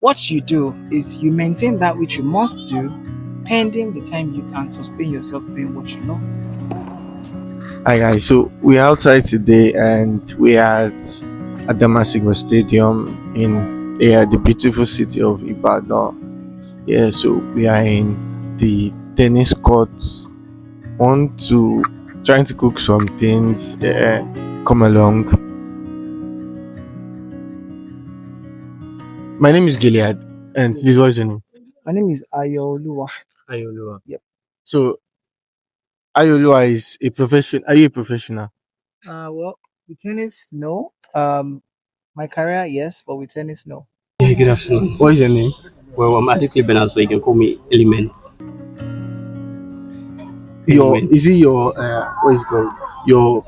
What you do is you maintain that which you must do, pending the time you can sustain yourself doing what you love to do. Hi guys, so we're outside today and we're at the Masigma Stadium in the beautiful city of Ibadan. Yeah, so we are in the tennis courts. Want to trying to cook some things. Come along. My name is Gilead, and this was your name. My name is Ayoluwa. Ayolua. Yep. So Ayolua is a profession. Are you a professional? Well, with tennis, no. My career, yes, but with tennis, no. Yeah, good afternoon. What is your name? Well, I'm Adekunle Bernard, but you can call me Element. Your Element. is it your what is it called? Your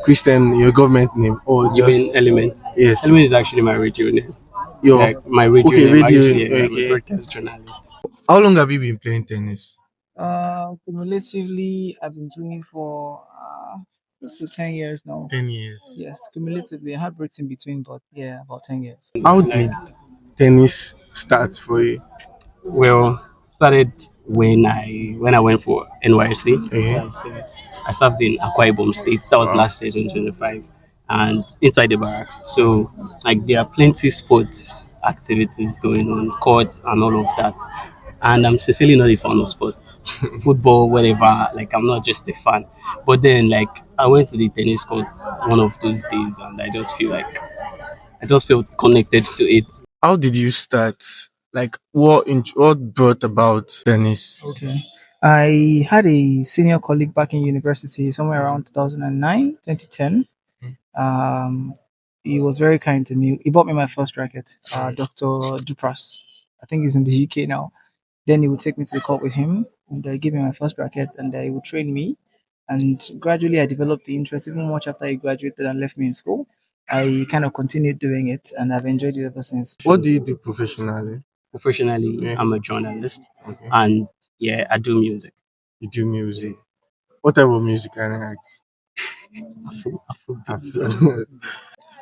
government name or You mean just Element? yes Element is actually my radio name. your Like my radio okay name. radio Actually, yeah, I'm a okay. broadcast journalist. How long have you been playing tennis? Cumulatively, I've been doing for close to 10 years now. 10 years. Yes, cumulatively, I had breaks in between, but yeah, about 10 years. How Like, did tennis start for you? well, started when I went for NYC. Okay. I served in Akwa Ibom State. That was Wow. last year, 2025, and inside the barracks. So, like, there are plenty sports activities going on, courts and all of that. And I'm sincerely not a fan of sports, football, whatever. Like, I'm not just a fan. But then, like, I went to the tennis courts one of those days, and I just felt connected to it. How did you start? Like what brought about tennis? Okay. I had a senior colleague back in university somewhere around 2009, 2010. Um, he was very kind to me. He bought me my first racket, Dr. Dupras. I think he's in the UK now. Then he would take me to the court with him and give me my first racket and he would train me. And gradually I developed the interest even much after he graduated and left me in school. I kind of continued doing it and I've enjoyed it ever since. What do you do professionally? Professionally, Yeah. I'm a journalist, Okay. and yeah, I do music. You do music. What type of music can I ask? Afrobeat.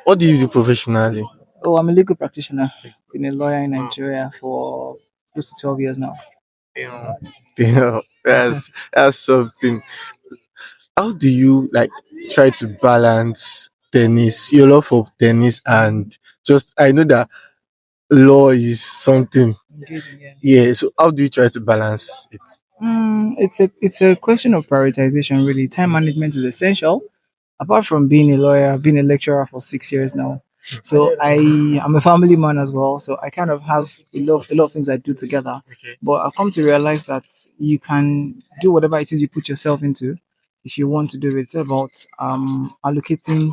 What do you do professionally? Oh, I'm a legal practitioner. Been a lawyer in Nigeria for close to 12 years now. Yeah, yeah, that's something. How do you like try to balance tennis, your love for tennis, and just I know that law is something. Engaging, yeah. Yeah, so how do you try to balance it? It's a question of prioritization, really. Time management is essential. Apart from being a lawyer, I've been a lecturer for 6 years now. So I am a family man as well. So I kind of have a lot of things I do together. Okay. But I've come to realize that you can do whatever it is you put yourself into if you want to do it. It's about allocating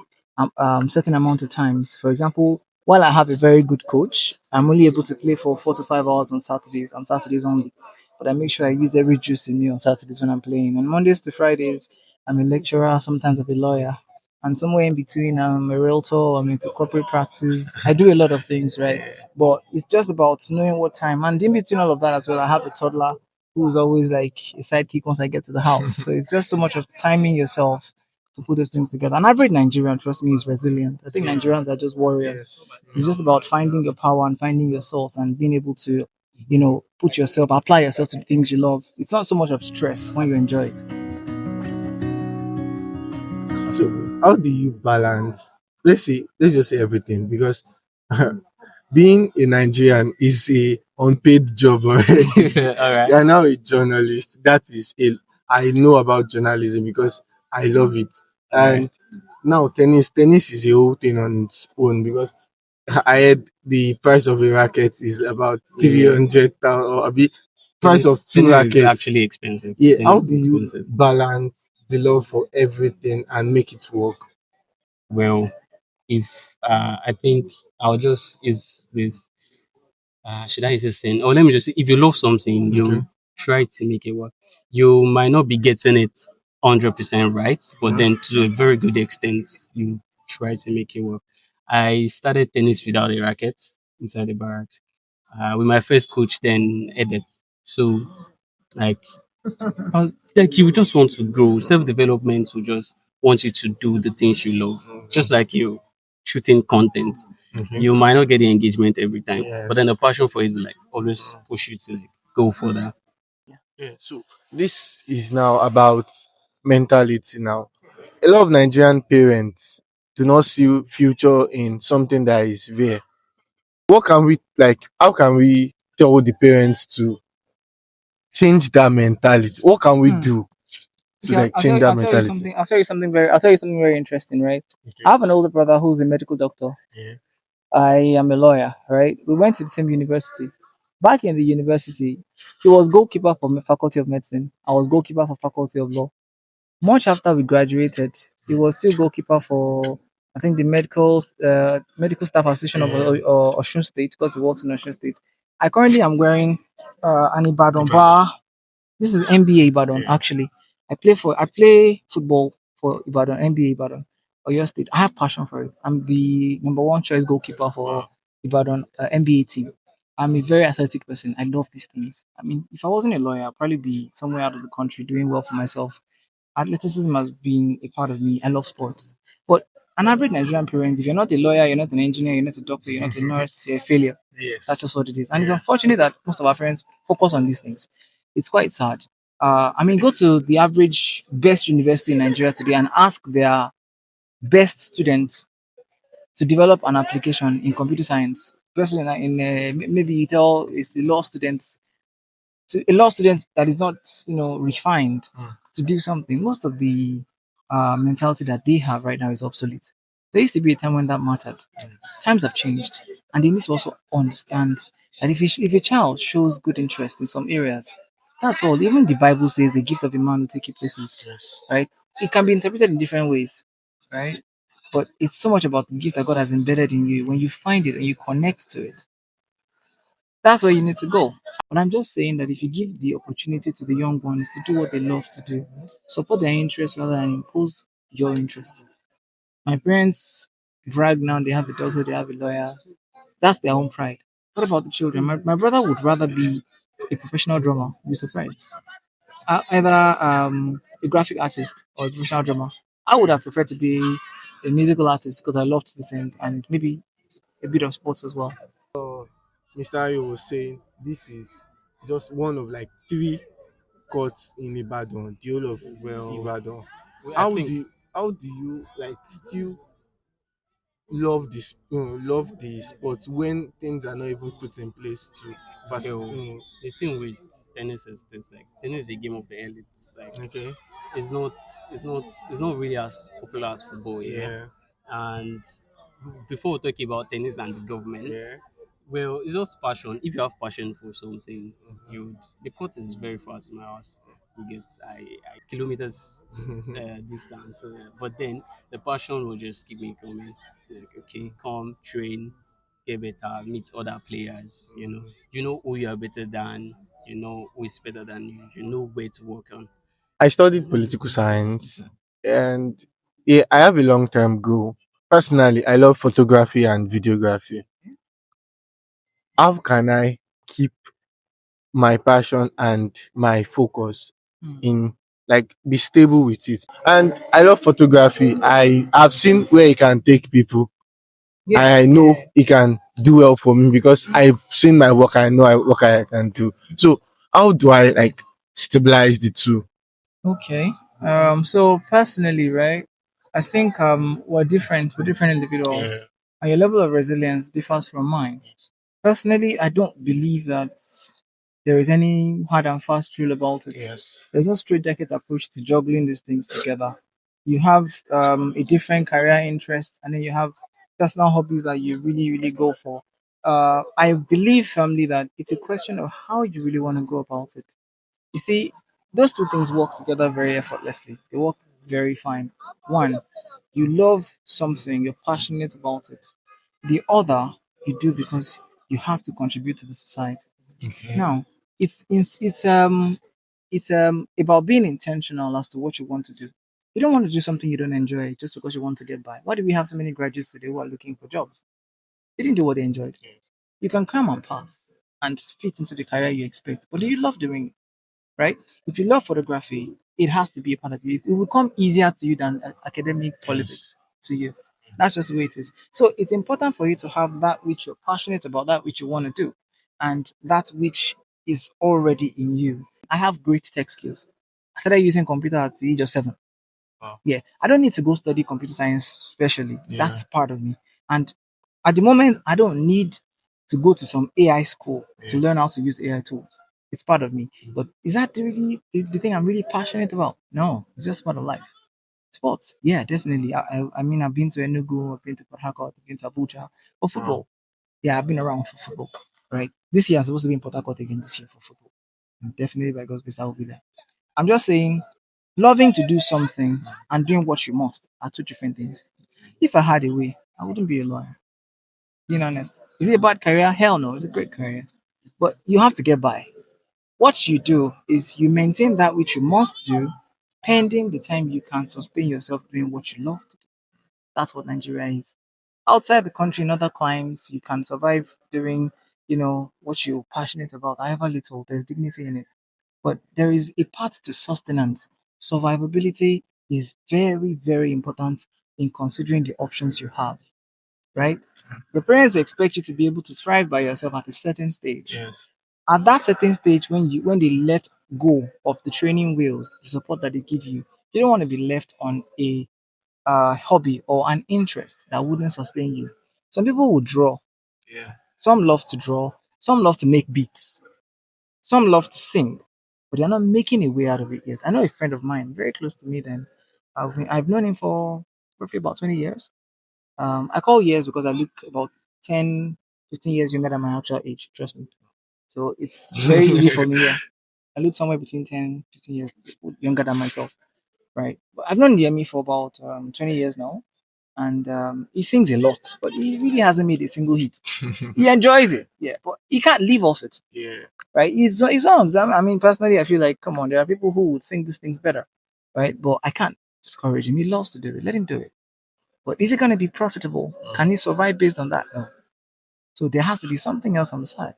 certain amount of times. For example, while I have a very good coach, I'm only able to play for 4 to 5 hours on Saturdays only. But I make sure I use every juice in me on Saturdays when I'm playing. On Mondays to Fridays, I'm a lecturer, sometimes I'm a lawyer. And somewhere in between, I'm a realtor, I'm into corporate practice. I do a lot of things, right? But it's just about knowing what time. And in between all of that as well, I have a toddler who's always like a sidekick once I get to the house. So it's just so much of timing yourself to put those things together. An average Nigerian, trust me, is resilient. I think Nigerians are just warriors. It's just about finding your power and finding your source and being able to, put yourself, apply yourself to the things you love. It's not so much of stress when you enjoy it. So how do you balance? Let's just say everything because being a Nigerian is a unpaid job already. All right. You are now a journalist. That is a I know about journalism because I love it. And now tennis is a whole thing on its own because I heard the price of a racket is about Yeah. 300,000 or the price of two Tennis is rackets. actually expensive. Yeah, how Tennis do is you expensive. balance the love for everything and make it work? Well, if I think I'll just is this should I use this saying? Or let me just say, if you love something, Okay. you try to make it work. You might not be getting it 100% right, but then to a very good extent, you try to make it work. I started tennis without a racket inside the barracks with my first coach, then Edet. So, like, like you just want to grow. Self development will just want you to do the things you love, just like you. shooting content, Okay. you might not get the engagement every time, but then the Yes. passion for it will like always push you to like go further. Yeah. So this is now about mentality now. A lot of Nigerian parents do not see future in something that is rare. What can we like? How can we tell the parents to change that mentality? What can we Hmm. do to Okay, like change that I'll tell you mentality? something. I'll tell you something very interesting, right? Okay. I have an older brother who's a medical doctor. Yeah. I am a lawyer, right? We went to the same university. Back in the university, he was goalkeeper for Faculty of Medicine. I was goalkeeper for Faculty of Law. Much after we graduated, he was still goalkeeper for I think the medical staff association of Yeah. Osun State because he works in Osun State. I currently am wearing an Ibadan Ibadan. bar. This is NBA Ibadan Yeah. actually. I play football for Ibadan NBA Ibadan Oyo State. I have passion for it. I'm the number one choice goalkeeper for Wow. Ibadan NBA team. I'm a very athletic person. I love these things. I mean, if I wasn't a lawyer, I'd probably be somewhere out of the country doing well for myself. Athleticism has been a part of me. I love sports. But an average Nigerian parent, if you're not a lawyer, you're not an engineer, you're not a doctor, you're not a nurse, you're a failure. That's Yes. just what it is. And it's Yeah. unfortunate that most of our parents focus on these things. It's quite sad. I mean, go to the average best university in Nigeria today and ask their best students to develop an application in computer science. Best maybe you tell it's the law students to a lot of students that is not refined Mm. to do something. Most of the mentality that they have right now is obsolete. There used to be a time when that mattered. Times have changed, and they need to also understand that if a child shows good interest in some areas, that's all. Even the Bible says the gift of a man will take you places, Yes. right? It can be interpreted in different ways, right? But it's so much about the gift that God has embedded in you. When you find it and you connect to it, that's where you need to go. But I'm just saying that if you give the opportunity to the young ones to do what they love to do, support their interests rather than impose your interest. My parents brag now they have a doctor, they have a lawyer. That's their own pride. What about the children? My brother would rather be a professional drummer. You'd be surprised. Either a graphic artist or a professional drummer. I would have preferred to be a musical artist because I loved to sing and maybe a bit of sports as well. Mr. Ayo was saying this is just one of like three courts in Ibadan, the whole of Well, Ibadan. I How think do you like still love the sport when things are not even put in place to fast well, the thing with tennis is this: like tennis is a game of the elites. Like okay. it's not, it's not really as popular as football, yeah. Yeah. And before talking about tennis and the government, Yeah. well, it's just passion. If you have passion for something, you the court is very far to my house. You get I kilometers distance, but then the passion will just keep me coming. Like, okay, come train, get better, meet other players. You know who you are better than. You know who is better than you. You know where to work on. I studied political science and yeah, I have a long term goal. Personally, I love photography and videography. How can I keep my passion and my focus Hmm. in like be stable with it? And I love photography. I have seen where it can take people. Yeah, I know yeah. it can do well for me because I've seen my work. I know what I can do. So how do I like stabilize the two? Okay. So personally, right, I think we're different. We're different Yeah. individuals, and your level of resilience differs from mine. Personally, I don't believe that there is any hard and fast rule about it. Yes. There's no straight jacket approach to juggling these things together. You have a different career interest, and then you have personal hobbies that you really, really go for. I believe firmly that it's a question of how you really want to go about it. You see, those two things work together very effortlessly. They work very fine. One, you love something, you're passionate about it. The other, you do because you have to contribute to the society. Now, it's about being intentional as to what you want to do. You don't want to do something you don't enjoy just because you want to get by. Why do we have so many graduates today who are looking for jobs? They didn't do what they enjoyed. You can cram and pass and fit into the career you expect, but do you love doing it? Right? If you love photography, it has to be a part of you. It will come easier to you than academic Yes. politics to you. That's just the way it is. So it's important for you to have that which you're passionate about, that which you want to do, and that which is already in you. I have great tech skills. I started using computer at the age of 7. Wow. Yeah, I don't need to go study computer science specially. Yeah. That's part of me. And at the moment, I don't need to go to some AI school to learn how to use AI tools. It's part of me. But is that really the thing I'm really passionate about? No, it's just part of life. Sports, yeah, definitely. I mean, I've been to Enugu, I've been to Port Harcourt, I've been to Abuja for football. Yeah, I've been around for football. Right. This year I'm supposed to be in Port Harcourt again this year for football. And definitely by God's grace, I will be there. I'm just saying, loving to do something and doing what you must are two different things. If I had a way, I wouldn't be a lawyer. Being honest. Is it a bad career? Hell no, it's a great career. But you have to get by. What you do is you maintain that which you must do, pending the time you can sustain yourself doing what you love to do. That's what Nigeria is. Outside the country, in other climes, you can survive doing, what you're passionate about, however little, there's dignity in it. But there is a part to sustenance. Survivability is very, very important in considering the options you have, right? Your parents expect you to be able to thrive by yourself at a certain stage. Yes. At that certain stage, when they let go of the training wheels, the support that they give you don't want to be left on a hobby or an interest that wouldn't sustain you. Some people will draw. Yeah. Some love to draw. Some love to make beats. Some love to sing, but they're not making a way out of it yet. I know a friend of mine, very close to me. Then I've known him for roughly about 20 years. I call years because I look about 10, 15 years younger than my actual age. Trust me. So it's very easy for me. Yeah, I look somewhere between 10, 15 years younger than myself. Right. But I've known Yemi for about 20 years now, and he sings a lot, but he really hasn't made a single hit. He enjoys it, yeah, but he can't live off it. Yeah. Right? His songs. I mean, personally, I feel like, come on, there are people who would sing these things better, right? But I can't discourage him. He loves to do it. Let him do it. But is it going to be profitable? Can he survive based on that? No. So there has to be something else on the side,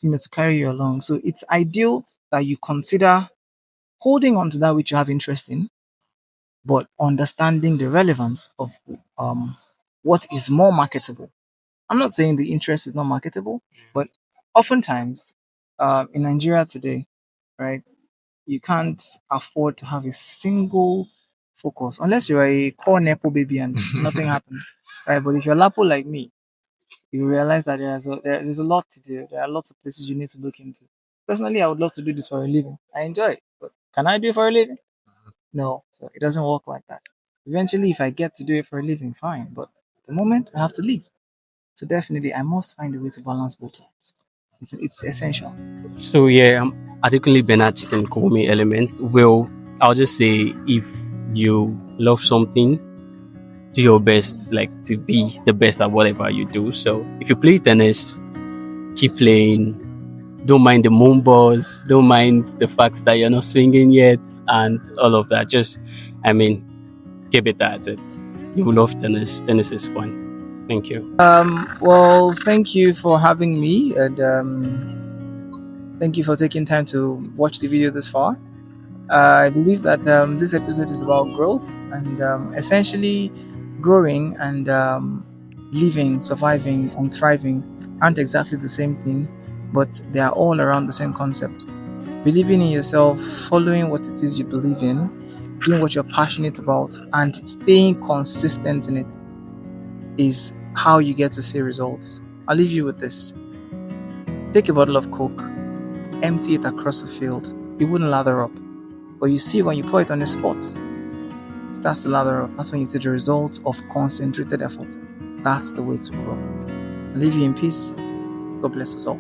to carry you along. So it's ideal that you consider holding on to that which you have interest in, but understanding the relevance of what is more marketable. I'm not saying the interest is not marketable, but oftentimes in Nigeria today, right, you can't afford to have a single focus unless you're a core Nepo baby and nothing happens, right? But if you're Lapo like me, you realize that there's a lot to do. There are lots of places you need to look into. Personally, I would love to do this for a living. I enjoy it, but can I do it for a living? No, so it doesn't work like that. Eventually, if I get to do it for a living, fine. But at the moment, I have to leave. So definitely, I must find a way to balance both sides. It's essential. So yeah, adequately Bernard, you can call me Element. Well, I'll just say if you love something, do your best, like to be the best at whatever you do. So if you play tennis, keep playing. Don't mind the moon balls. Don't mind the fact that you're not swinging yet, and all of that. Just, I mean, keep it at it. You love tennis. Tennis is fun. Thank you. Well, thank you for having me, and thank you for taking time to watch the video this far. I believe that this episode is about growth and essentially growing and living, surviving, and thriving aren't exactly the same thing, but they are all around the same concept. Believing in yourself, following what it is you believe in, doing what you're passionate about, and staying consistent in it is how you get to see results. I'll leave you with this. Take a bottle of Coke, empty it across the field. It wouldn't lather up. But you see, when you pour it on a spot, it starts to lather up. That's when you see the results of concentrated effort. That's the way to grow. I'll leave you in peace. God bless us all.